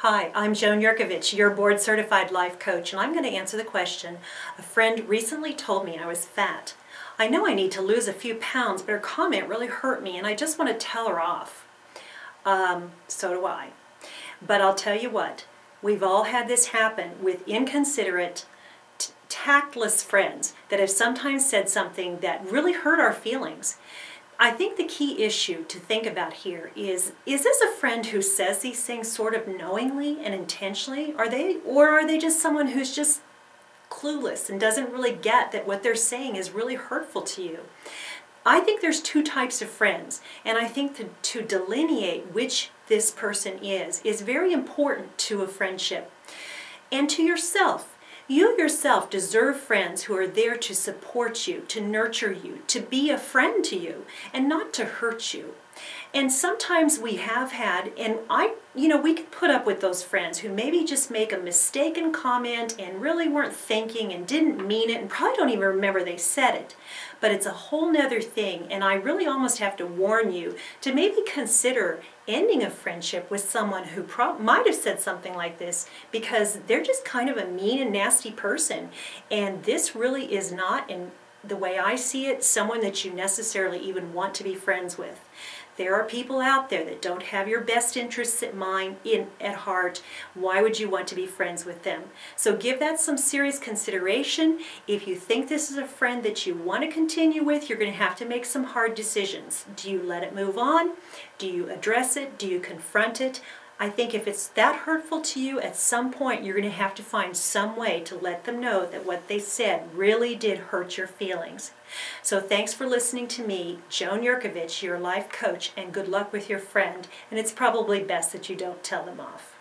Hi, I'm Joan Yurkovich, your board certified life coach, and I'm going to answer the question. A friend recently told me I was fat. I know I need to lose a few pounds, but her comment really hurt me and I just want to tell her off. So do I. But I'll tell you what, we've all had this happen with inconsiderate, tactless friends that have sometimes said something that really hurt our feelings. I think the key issue to think about here is this a friend who says these things sort of knowingly and intentionally? Or are they just someone who's just clueless and doesn't really get that what they're saying is really hurtful to you? I think there's two types of friends, and I think to delineate which this person is very important to a friendship. And to yourself. You yourself deserve friends who are there to support you, to nurture you, to be a friend to you, and not to hurt you. And sometimes we have had, and we can put up with those friends who maybe just make a mistaken comment and really weren't thinking and didn't mean it and probably don't even remember they said it. But it's a whole nother thing, and I really almost have to warn you to maybe consider ending a friendship with someone who might have said something like this, because they're just kind of a mean and nasty person. And this really is not, in the way I see it, someone that you necessarily even want to be friends with. There are people out there that don't have your best interests at heart. Why would you want to be friends with them? So give that some serious consideration. If you think this is a friend that you want to continue with, you're going to have to make some hard decisions. Do you let it move on? Do you address it? Do you confront it? I think if it's that hurtful to you, at some point you're going to have to find some way to let them know that what they said really did hurt your feelings. So thanks for listening to me, Joan Yurkovich, your life coach, and good luck with your friend. And it's probably best that you don't tell them off.